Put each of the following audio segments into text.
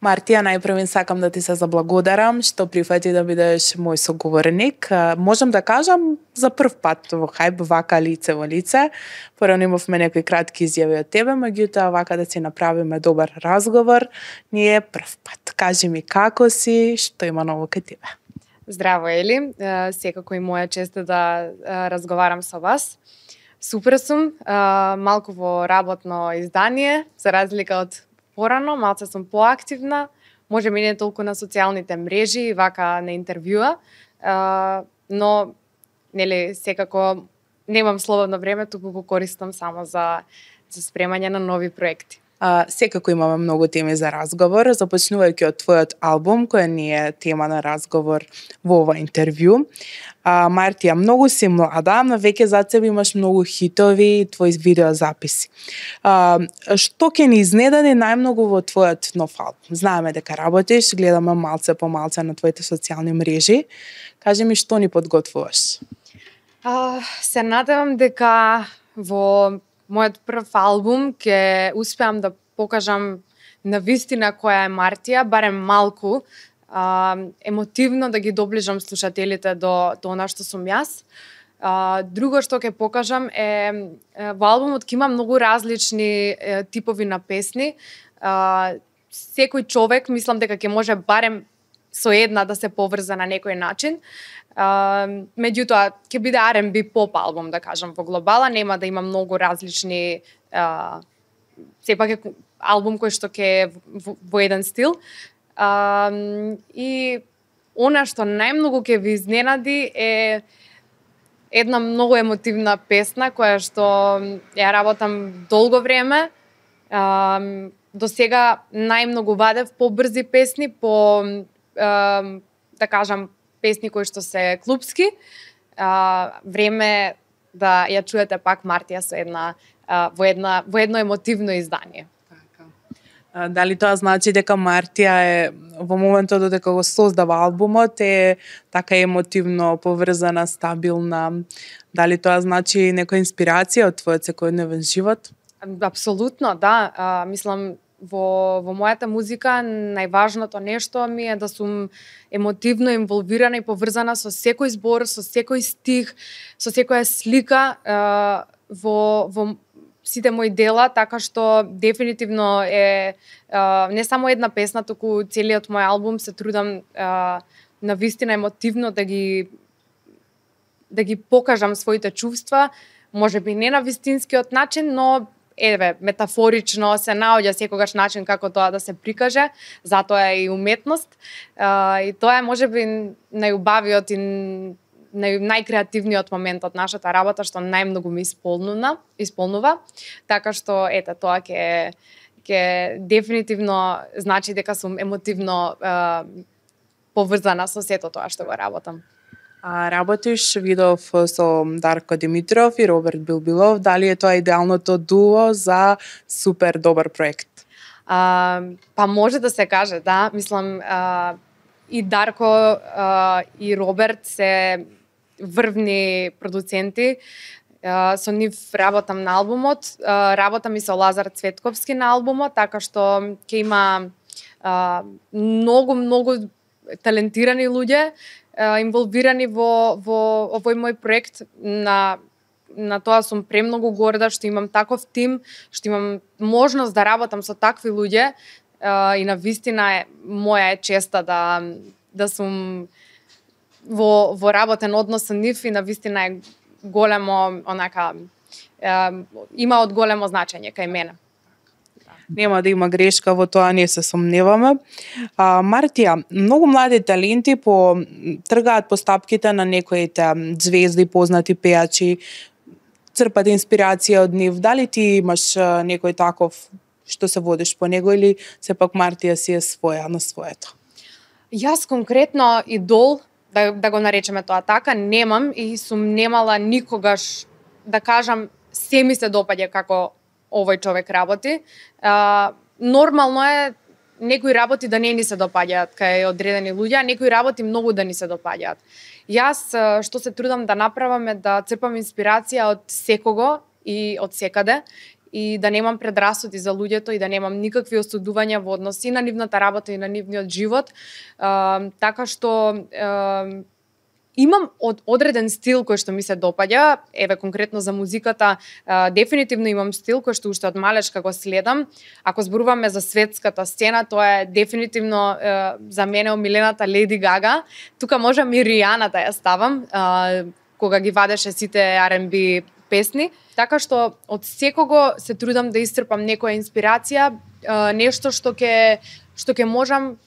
Мартија, најпрво сакам да ти се заблагодарам што прифати да бидеш мој соговорник. Можам да кажам за прв пат во Хајп вака лице во лице. Порано имавме некои кратки изјави од тебе, меѓутоа вака да си направиме добар разговор ни е прв пат. Кажи ми како си, што има ново кај тебе? Здраво, Ели. Секако и моја чест е да разговарам со вас. Супер сум, малку во работно издание, за разлика од порано, малце сум поактивна, може би не толку на социјалните мрежи, вака на интервјуа, но нели секако немам слободно време, туку го користам само за спремање на нови проекти. Секако имаме многу теми за разговор, започнувајќи од твојот албум, која ни е тема на разговор во ова интервју. Мартија, многу си млада, но веќе зад себе имаш многу хитови и твои видеозаписи. Што ќе ни изненади најмногу во твојот нов албум? Знаеме дека работиш, гледаме малце по малце на твоите социјални мрежи. Кажи ми што ни подготвуваш? Се надевам дека во мојот прв албум ќе успеам да покажам на вистина која е Мартија, барем малку, емотивно да ги доближам слушателите до она што сум јас. Друго што ќе покажам е во албумот ќе има многу различни типови на песни. Секој човек мислам дека ќе може барем со една да се поврза на некој начин. Меѓутоа ќе биде R&B поп албум, да кажам, во глобала, нема да има многу различни сепак е албум кој што ќе е во еден стил. И она што најмногу ќе ви изненади е една многу емотивна песна која што ја работам долго време. До сега најмногу вадев побрзи песни, да кажам, песни кои што се клупски. Време да ја чуете пак Мартија со во едно емотивно издание. Дали тоа значи дека Мартија е во моментот додека го создава албумот е така емотивно поврзана, стабилна? Дали тоа значи некоја инспирација од твојот секојдневен живот? Апсолутно, да. Мислам, во мојата музика најважното нешто ми е да сум емотивно инволвирана и поврзана со секој збор, со секој стих, со секоја слика во сите мои дела, така што дефинитивно е не само една песна, туку целиот мој албум се трудам на вистина емотивно да ги покажам своите чувства, можеби не на вистинскиот начин, но метафорично се наоѓа секогаш начин како тоа да се прикаже, затоа е и уметност. И тоа е можеби најубавиот и најкреативниот момент од нашата работа, што најмногу ме исполнува. Така што, тоа ќе дефинитивно значи дека сум емотивно поврзана со сето тоа што го работам. Работиш, видов, со Дарко Димитров и Роберт Билбилов. Дали е тоа идеалното дуо за супер добар проект? Па може да се каже, да. Мислам, и Дарко и Роберт се врвни продуценти. Со нив работам на албумот. Работам и со Лазар Цветковски на албумот, така што ќе има многу талентирани луѓе инволвирани во овој мој проект. На тоа сум премногу горда што имам таков тим, што имам можност да работам со такви луѓе и на вистина моја е честа да сум во работен однос со нив и на вистина е големо има од големо значење кај мене. Нема да има грешка во тоа, не се сомневаме. Мартија, многу млади таленти тргаат по стапките на некоите звезди, познати пејачи, црпат инспирација од нив. Дали ти имаш некој таков што се водиш по него или сепак Мартија си е своја на своето? Јас конкретно идол, да го наречеме тоа така, немам и сум немала никогаш, да кажам, се ми се допаѓа како овој човек работи. Нормално е некои работи да не ни се допаѓаат кај одредени луѓе, а некои работи многу да ни се допаѓаат. Јас што се трудам да направам е да црпам инспирација од секого и од секаде и да немам предрасуди за луѓето и да немам никакви осудувања во однос и на нивната работа и на нивниот живот. Така што имам одреден стил кој што ми се допаѓа, еве конкретно за музиката, дефинитивно имам стил кој што уште од малечка го следам. Ако зборуваме за светската сцена, тоа е дефинитивно за мене омилената Леди Гага. Тука можам и Ријана да ја ставам, кога ги вадеше сите R&B песни. Така што од секого се трудам да исцрпам некоја инспирација, нешто што ќе можам,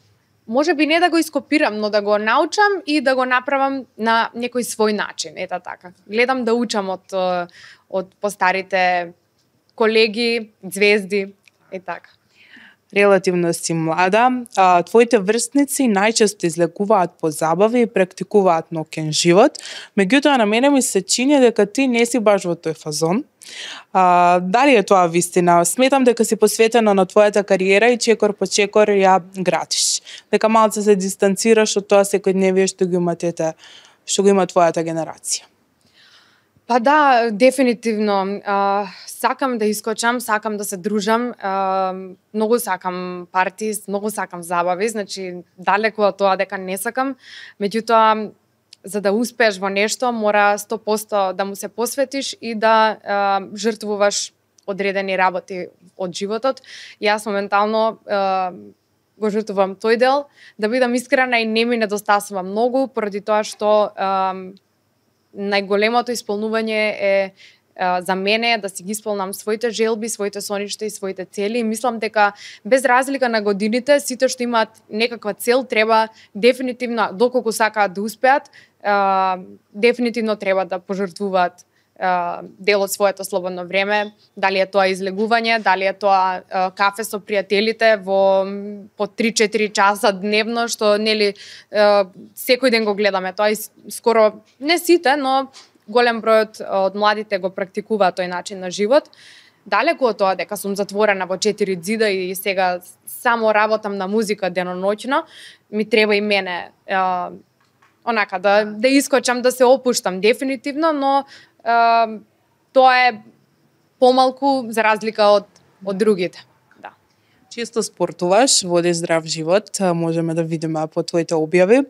можеби не да го ископирам, но да го научам и да го направам на некој свој начин, ета така. Гледам да учам од постарите колеги, звезди и така. Релативно си млада, твоите врстници најчесто излегуваат по забави и практикуваат ноќен живот, меѓутоа на мене ми се чини дека ти не си баш во тој фазон. Дали е тоа вистина? Сметам дека си посветена на твојата кариера и чекор по чекор ја градиш. Дека малце се дистанцираш од тоа секојдневие што го има твојата генерација. Па да, дефинитивно. Сакам да искочам, сакам да се дружам, многу сакам парти, многу сакам забави, значи далеку од тоа дека не сакам, меѓутоа за да успееш во нешто мора 100% да му се посветиш и да жртвуваш одредени работи од животот. Јас моментално го жртвувам тој дел, да бидам искрена и не ми недостасува многу, поради тоа што најголемото исполнување е за мене да си ги исполнам своите желби, своите соништа и своите цели. И мислам дека без разлика на годините, сите што имаат некаква цел треба дефинитивно, доколку сакаат да успеат, дефинитивно треба да пожртвуваат дел од своето слободно време, дали е тоа излегување, дали е тоа кафе со пријателите по 3-4 часа дневно, што нели секој ден го гледаме. Тоа и скоро не сите, но голем број од младите го практикуваат тој начин на живот. Далеку од тоа дека сум затворена во 4 ѕида и сега само работам на музика деноноќно, ми треба и мене онака да искочам, да се опуштам дефинитивно, но тоа е помалку за разлика од другите. Да. Често спортуваш, водиш здрав живот, можеме да видиме по твоите објави.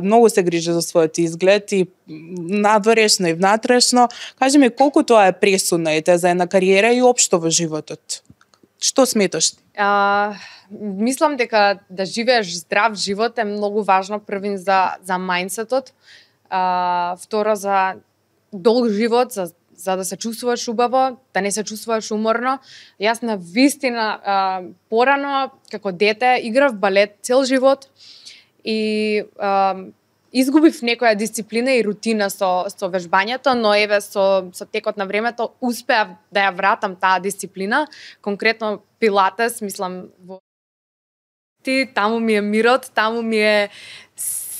Многу се грижи за својот изглед и надворешно и внатрешно. Кажи ми колку тоа е пресудно за една кариера и општо во животот. Што сметаш ти? Мислам дека да живееш здрав живот е многу важно, првин за мајндсетот, второ за долг живот, за да се чувствуваш убаво, да не се чувствуваш уморно. Јас на вистина порано како дете играв балет цел живот и изгубив некоја дисциплина и рутина со вежбањето, но еве со текот на времето успеав да ја вратам таа дисциплина, конкретно пилатес, мислам таму ми е мирот, таму ми е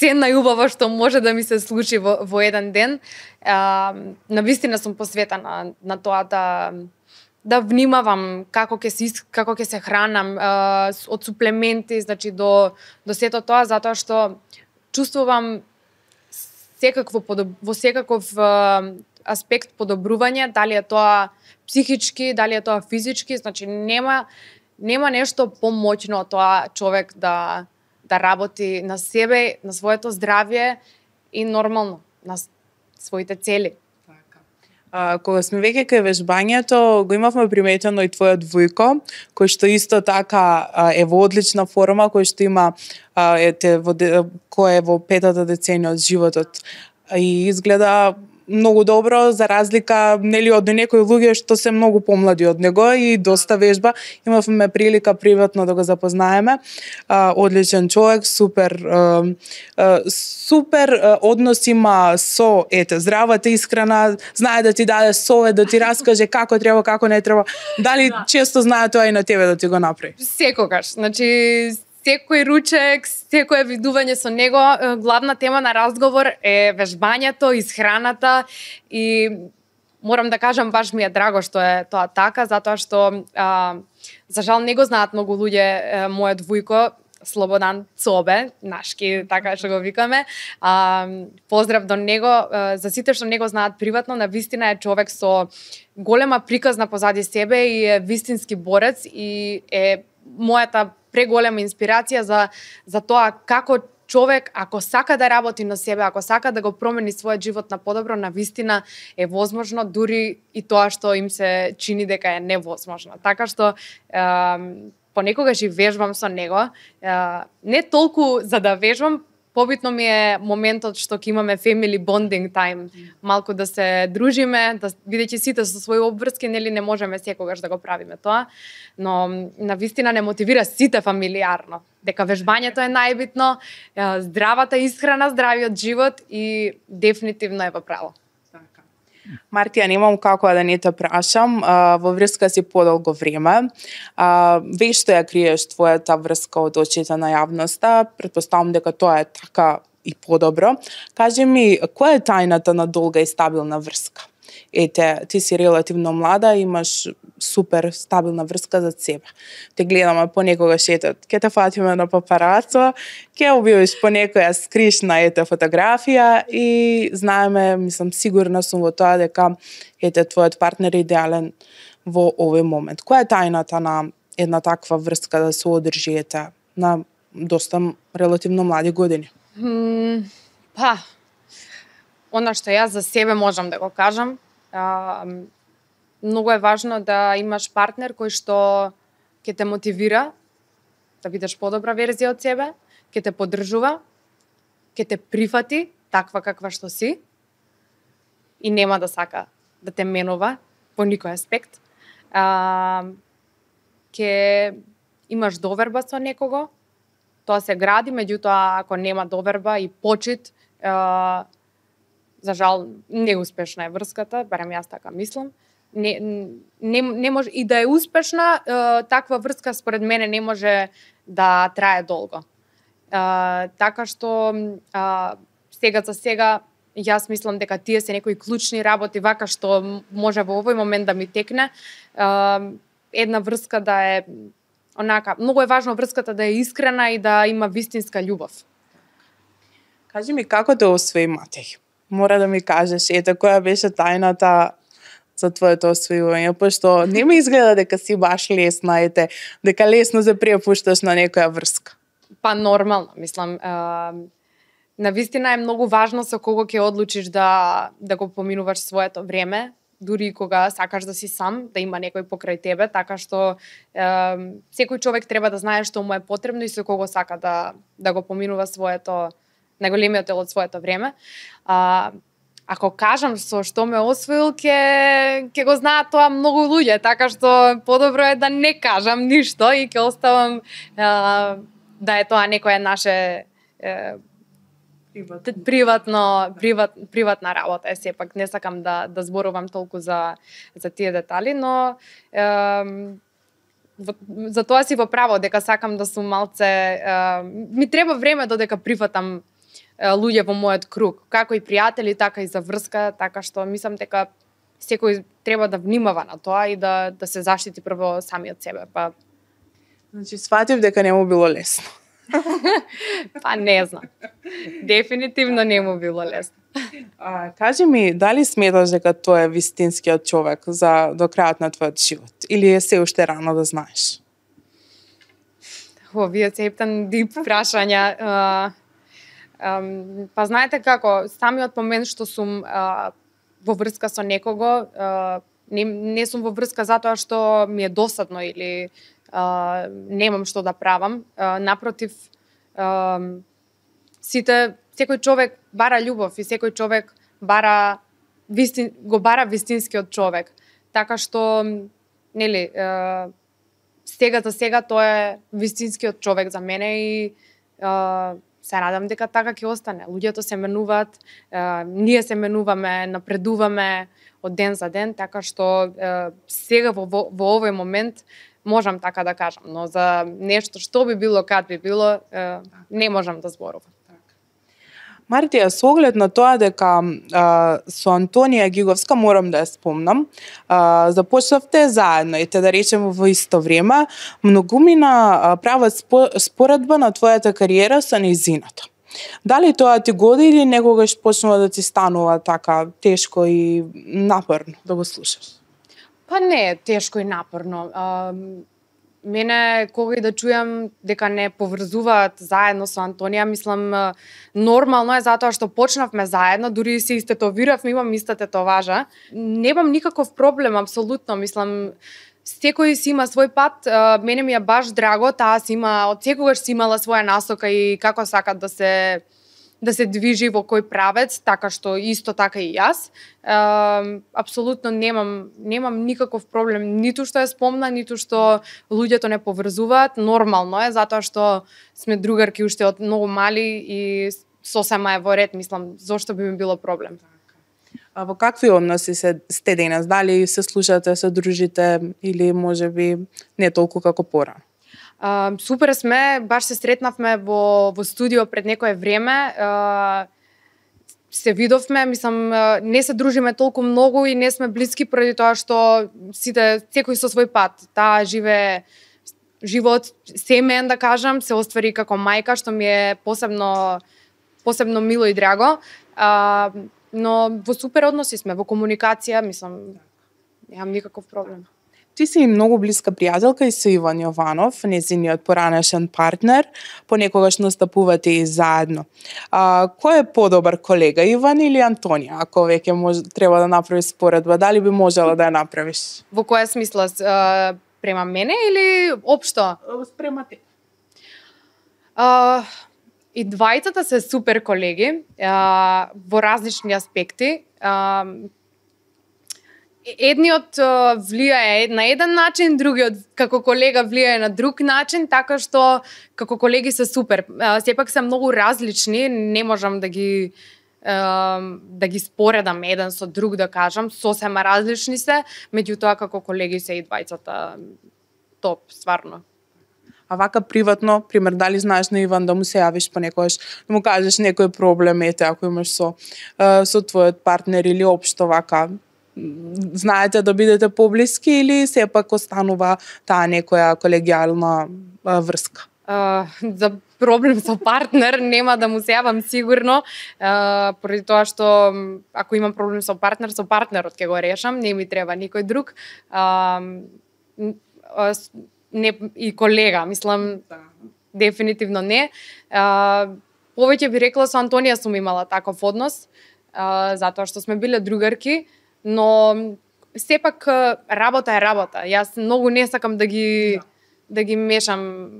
се најубаво што може да ми се случи во еден ден. Навистина сум посветена на тоа да внимавам како ќе се хранам, од суплементи, значи до сето тоа, затоа што чувствувам во секаков аспект подобрување, дали е тоа психички, дали е тоа физички, значи нема нешто помоќно од тоа човек да работи на себе, на своето здравје и нормално на своите цели. Кога сме веќе кај вежбањето, го имавме приметено и твојот Вујко, кој што исто така е во одлична форма, кој што има кој е во 5-та деценија од животот и изгледа многу добро, за разлика нели од некои луѓе што се многу помлади од него и доста вежба. Имавме прилика приватно да го запознаеме. Одличен човек, супер однос има со здравата исхрана, знае да ти даде совет, да ти раскаже како треба, како не треба. Дали често знае тоа и на тебе да ти го направи? Секогаш. Значи секој ручек, секое видување со него, главна тема на разговор е вежбањето, исхраната и морам да кажам баш ми е драго што е тоа така, затоа што за жал не го знаат многу луѓе мојот Вујко. Слободан Цобе, нашки, така што го викаме. Поздрав до него. За сите што не го знаат приватно, навистина е човек со голема приказна позади себе и е вистински борец и е мојата преголема инспирација за тоа како човек, ако сака да работи на себе, ако сака да го промени својот живот на подобро, навистина е возможно, дури и тоа што им се чини дека е невозможно. Така што понекогаш и вежбам со него. Не толку за да вежбам, побитно ми е моментот што ќе имаме family bonding time, малку да се дружиме, да бидејќи сите со своји обврски, нели не можеме секогаш да го правиме тоа, но навистина не мотивира сите фамилиарно, дека вежбањето е најбитно, здравата исхрана, здравиот живот и дефинитивно е во право. Мартија, немам како да не те прашам, во врска си подолго време. Вешто ја криеш твојата врска од очите на јавноста, претпоставам дека тоа е така и подобро. Кажи ми, која е тајната на долга и стабилна врска? Ете, ти си релативно млада, имаш супер стабилна врска за себе. Те гледаме понекогаш, ете, ке те фатиме на папарацо, ке објавиш по некоја скришна фотографија и знаеме, мислам, сигурна сум во тоа дека ете твојот партнер е идеален во овој момент. Која е тајната на една таква врска да се одржи ете на доста релативно млади години? Она што јас за себе можам да го кажам, многу е важно да имаш партнер кој што ќе те мотивира да бидеш подобра верзија од себе, ќе те поддржува, ќе те прифати таква каква што си и нема да сака да те менува по никој аспект. Ќе имаш доверба со некого, тоа се гради, меѓутоа ако нема доверба и почит, за жал, неуспешна е врската, барем јас така мислам. Не може и да е успешна, таква врска според мене не може да трае долго. Така што сега за сега јас мислам дека тие се некои клучни работи вака што може во овој момент да ми текне. Една врска да е онака, многу е важно врската да е искрена и да има вистинска љубов. Кажи ми како те освои Матеј? Мора да ми кажеш, ете, која беше тајната за твоето освојување, пошто не ми изгледа дека си баш лесна, ете, дека лесно се препушташ на некоја врска. Па нормално, мислам, навистина е многу важно со кого ќе одлучиш да го поминуваш своето време, дури кога сакаш да си сам, да има некој покрај тебе, така што секој човек треба да знае што му е потребно и со кого сака да го поминува своето најголемиот дел од своето време. Ако кажам со што ме освоил, ќе го знаат тоа многу луѓе, така што подобро е да не кажам ништо и ќе оставам да е тоа некоја наше приватна работа. Сепак не сакам да зборувам толку за тие детали, но за тоа си во право дека сакам да сум малце ми треба време додека прифатам луѓе во мојот круг, како и пријатели, така и за врска, така што мислам дека секој треба да внимава на тоа и да се заштити прво самиот себе. Значи сватив дека не му било лесно. Не знам. Дефинитивно не му било лесно. Кажи ми, дали сметаш дека тоа е вистинскиот човек за до крајот на твојот живот или е се уште рано да знаеш? Вие цептан дип прашања. Па знаете како, самиот момент што сум во врска со некого, не сум во врска затоа што ми е досадно или немам што да правам. Напротив, секој човек бара љубов и секој човек го бара вистинскиот човек. Така што, нели, сега за сега тоа е вистинскиот човек за мене и се надам дека така ќе остане. Луѓето се менуваат, ние се менуваме, напредуваме од ден за ден, така што сега во овој момент можам така да кажам, но за нешто што би било, кад би било, не можам да зборувам. Мартија, со оглед на тоа дека со Антонија Гиговска, морам да ја спомнам, започнавте заедно, ете да речеме во исто време, многумина прават споредба на твојата кариера со нејзината. Дали тоа ти годи или некогаш почнува да ти станува така тешко и напорно да го слушаш? Па не е тешко и напорно. Мене кога и да чујам дека не поврзуваат заедно со Антонија, мислам нормално е затоа што почнавме заедно, дури и се истетовиравме, имам иста тетоважа. Немам никаков проблем апсолутно, мислам секој си има свој пат, мене ми е баш драго, таа си има, од секогаш си имала своја насока и како сакат да се движи во кој правец, така што исто така и јас. Апсолутно немам никаков проблем, ниту што ја спомна, ниту што луѓето не поврзуваат, нормално е затоа што сме другарки уште од многу мали и сосема е во ред, мислам, зошто би ми било проблем. А во какви односи сте денес? Дали се слушате, се дружите или можеби не толку како порано? Супер сме, баш се сретнавме во студио пред некое време. Се видовме, мислам, не се дружиме толку многу и не сме блиски поради тоа што секој со свој пат. Таа живот семеен, да кажам, се оствари како мајка, што ми е посебно мило и драго. Но во супер односи сме, во комуникација, мислам, немам никаков проблем. Ти си многу блиска пријателка и со Иван Јованов, нејзиниот поранешен партнер, понекогаш настапувате и заедно. Кој е подобар колега, Иван или Антонија? Ако веќе треба да направиш споредба, дали би можела да ја направиш? Во која смисла, према мене или општо? Спрема те. И двајцата се супер колеги, во различни аспекти. Едниот влијае на еден начин, другиот како колега влијае на друг начин, така што како колеги се супер. Сепак се многу различни, не можам да ги споредам еден со друг, да кажам, сосема различни се, меѓутоа како колеги се и двајцата топ, стварно. А вака приватно, пример, дали знаеш на Иван да му се јавиш понекогаш, да му кажеш некој проблем, ете, ако имаш со твојот партнер или општо вака, знаете да бидете поблиски или сепак останува таа некоја колегијална врска? За проблем со партнер нема да му се јавам сигурно, поради тоа што ако имам проблем со партнерот ќе го решам, не ми треба никој друг. Не, и колега, мислам, дефинитивно не. Повеќе би рекла со Антонија сум имала таков однос, затоа што сме биле другарки, но сепак работа е работа. Јас многу не сакам да ги мешам.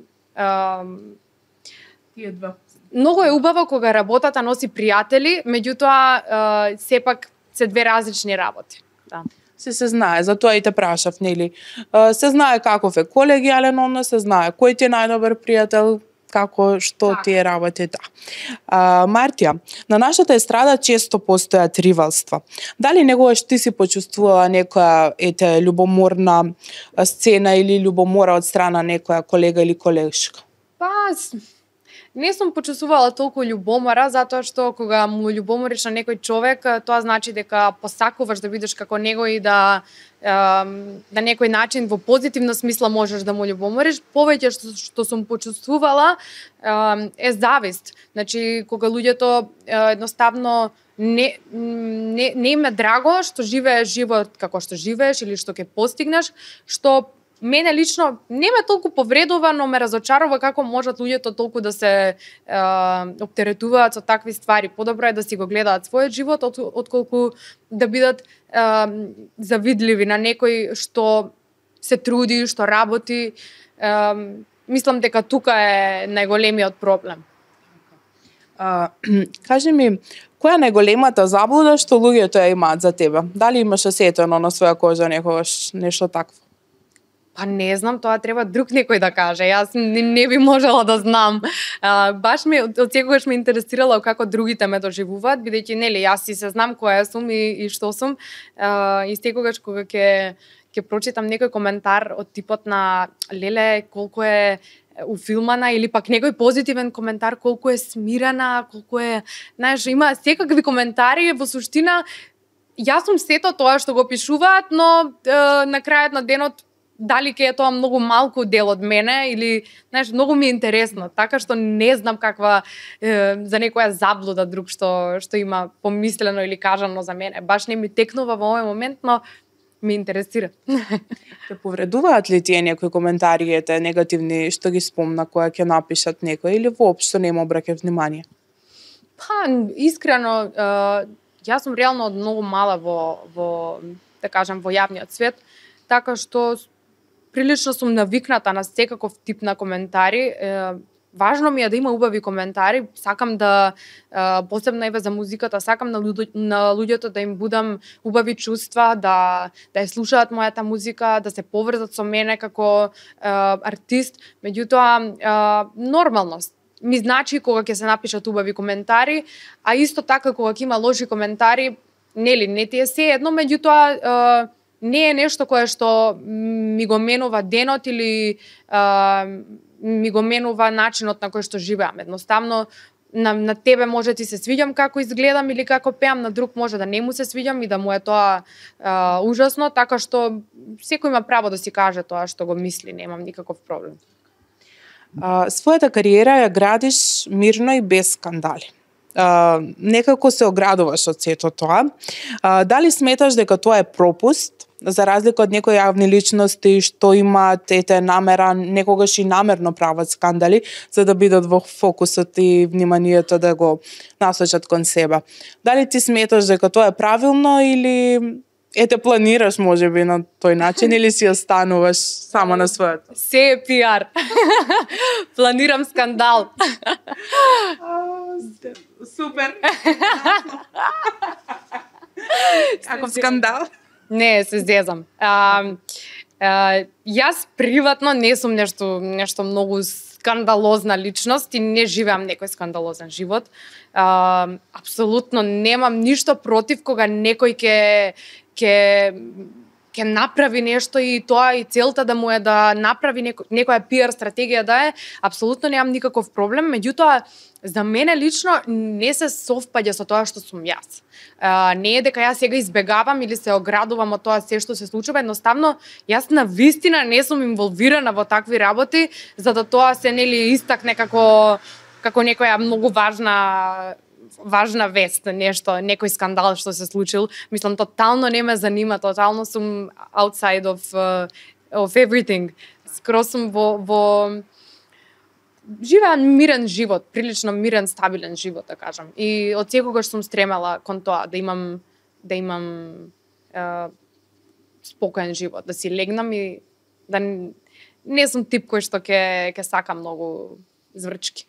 Тие два. Многу е убаво кога работата носи пријатели, меѓутоа сепак се две различни работи. Да. Се знае, затоа и те прашав, нели? Се знае каков е колегијален однос, се знае кој ти е најдобар пријател, како, што ти е работите. Мартија, на нашата естрада често постојат ривалства. Дали негогаш ти си почувствувала некоја љубоморна сцена или љубомора од страна некоја колега или колешка? Па, не сум почувствувала толку љубомора, затоа што кога му љубомориш на некој човек, тоа значи дека посакуваш да бидеш како него и да на некој начин во позитивна смисла можеш да му љубомориш. Повеќе што сум почувствувала е завист. Значи, кога луѓето едноставно не им е драго што живееш живот како што живееш или што ќе постигнеш, што мене лично не ме толку повредува, но ме разочарува како можат луѓето толку да се оптеретуваат со такви ствари. Подобро е да си го гледаат својот живот, отколку да бидат завидливи на некој што се труди, што работи. Мислам дека тука е најголемиот проблем. Кажи ми, која е најголемата заблуда што луѓето ја имаат за тебе? Дали имаш осетено на своја кожа некогаш нешто такво? Па не знам, тоа треба друг некој да каже. Јас не би можела да знам. Баш од секогаш ме интересирало како другите ме доживуваат, бидејќи нели јас си се знам која сум и што сум. И секогаш кога ќе прочитам некој коментар од типот на леле колку е уфилмана или пак некој позитивен коментар колку е смирена, колку е, знаеш, има секакви коментари во суштина. Јас сум сето тоа што го пишуваат, но на крајот на денот дали ќе е тоа многу малку дел од мене или, знаеш, многу ми е интересно, така што не знам каква за некоја заблуда друг што има помислено или кажано за мене. Баш не ми текнува во овој момент, но ми интересира. Те повредуваат ли тие некои коментари, негативни, што ги спомна кога ќе напишат некој или воопшто не им обраќаш внимание? Па, искрено, јас сум реално од многу мала во да кажам, во јавниот свет, така што прилично сум навикната на секаков тип на коментари. Важно ми е да има убави коментари, сакам да, посебно еве за музиката, сакам на луѓето да им будам убави чувства, да ја слушаат мојата музика, да се поврзат со мене како артист, меѓутоа нормалност ми значи кога ќе се напишат убави коментари, а исто така кога ќе има лоши коментари, нели, не ти е се едно, меѓутоа не е нешто кое што ми го менува денот или ми го менува начинот на кој што живеам. Едноставно, на тебе може ти се свиѓам како изгледам или како пеам, на друг може да не му се свиѓам и да му е тоа ужасно, така што секој има право да си каже тоа што го мисли, немам никаков проблем. Својата кариера ја градиш мирно и без скандали. Некако се оградуваш од сето тоа. Дали сметаш дека тоа е пропуст, за разлика од некои јавни личности што имаат намера, некогаш и намерно прават скандали, за да бидат во фокусот и вниманието да го насочат кон себе. Дали ти сметаш дека тоа е правилно или планираш можеби на тој начин или си остануваш само на своето? Се е пиар. Планирам скандал. Супер. Каков скандал? Не, се зезам. Јас приватно не сум нешто многу скандалозна личност и не живеам некој скандалозен живот. Апсолутно немам ништо против кога некој ќе направи нешто и тоа и целта да му е да направи некоја пиар стратегија да е, апсолутно немам никаков проблем, меѓутоа за мене лично не се совпаѓа со тоа што сум јас. Не е дека јас сега избегавам или се оградувам од тоа се што се случува, едноставно јас навистина не сум инволвирана во такви работи, за да тоа се нели истакне како некоја многу важна вест, нешто, некој скандал што се случил. Мислам, тотално не ме занима, тотално сум outside of everything. Скроз сум во живеам мирен живот, прилично мирен, стабилен живот, да кажам. И од секогаш сум стремела кон тоа да имам спокоен живот, да си легнам и да не сум тип кој што ќе сака многу зврчки.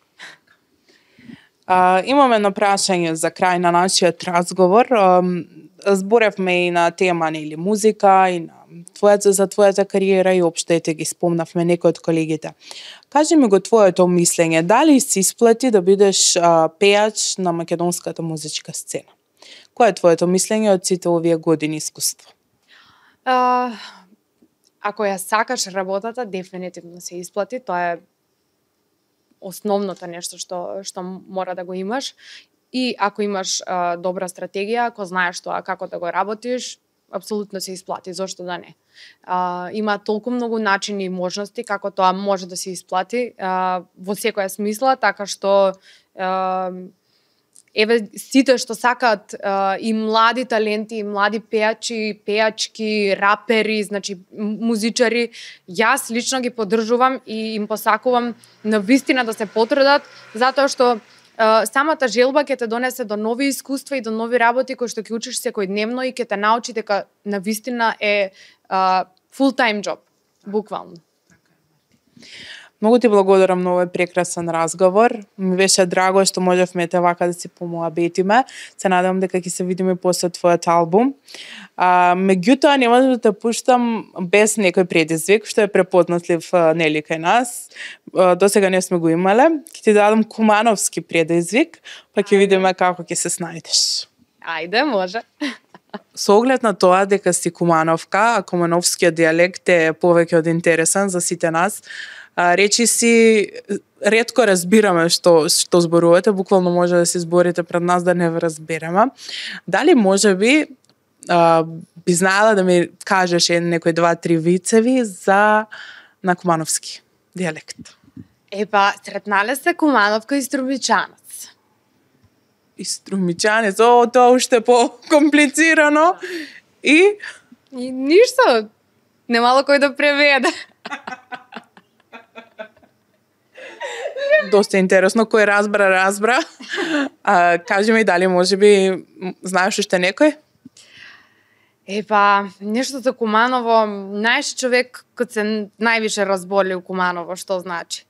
Имаме едно прашање за крај на нашиот разговор. Зборевме и на тема или музика и на за твојата кариера и општо ги спомнавме некои од колегите. Кажи ми го твоето мислење, дали се исплати да бидеш пејач на македонската музичка сцена? Кој е твоето мислење од сите овие години искуство? Ако ја сакаш работата, дефинитивно се исплати, тоа е основното нешто што мора да го имаш. И ако имаш добра стратегија, ако знаеш тоа како да го работиш, апсолутно се исплати, зошто да не. Има толку многу начини и можности како тоа може да се исплати во секоја смисла, така што еве сите што сакаат и млади таленти, и млади пејачи, пејачки, рапери, значи музичари, јас лично ги поддржувам и им посакувам навистина да се потрудат, затоа што самата желба ќе те донесе до нови искуства и до нови работи кои што ќе учиш секојдневно и ќе те научи дека навистина е full-time job, буквално. Многу ти благодарам на овој прекрасен разговор. Ми беше драго што можевме вака да си помуабетиме. Се надевам дека ќе се видиме после твојот албум. Меѓутоа нема да те пуштам без некој предизвик што е препознатлив нели кај нас. Досега не сме го имале. Ќе ти дадам кумановски предизвик, па ќе видиме како ќе се снајдеш. Ајде, може. Со оглед на тоа дека си кумановка, а кумановскиот дијалект е повеќе од интересен за сите нас, речи си ретко разбираме што зборувате, буквално може да се зборите пред нас да не ве разбереме. Дали можеби би знаела да ми кажеш некои 2-3 вицеви на кумановски дијалект? Епа, сретнале се кумановка и струмичанец. И струмичанец, тоа уште по-комплицирано. И ништо, немало кој да преведе. Доста интересно, кој разбра. Кажи ми дали можеби знаеш уште некој? Епа, нешто за Куманово, знаеш човек кој се највише разболи у Куманово, што значи?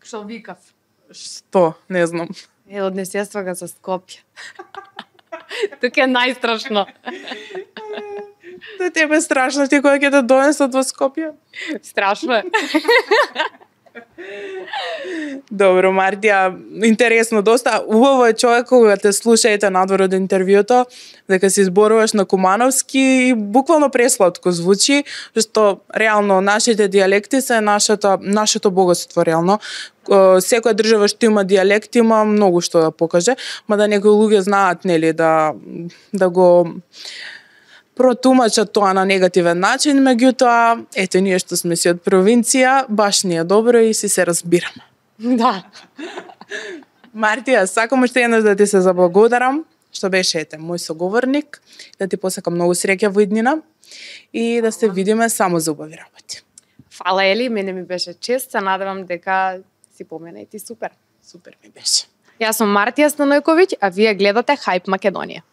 Што викав? Што? Не знам. Однесества ga за Скопје. Тука е најстрашно. Да тебе страшно ти кој ќе те донесат во Скопје? Страшно е. Добро, Мартија, интересно доста. Убаво е човек кога те слушаете надвор од интервјуто, дека се зборуваш на кумановски и буквално пресладко звучи, што реално нашите дијалекти се нашето богатство реално. Секоја држава што има дијалект има многу што да покаже, мада некои луѓе знаат нели да го протумачат тоа на негативен начин, меѓутоа, ете ние што сме си од провинција, баш ни е добро и си се разбираме. Да. Мартија, сакам уште еднаш да ти се заблагодарам, што беше мој соговорник, да ти посакам многу среќа во иднина и да се видиме само за убави работи. Фала Ели, мене ми беше чест, се надевам дека си помена и ти супер. Супер ми беше. Јас сум Мартија Станојковиќ, а вие гледате Хајп Македонија.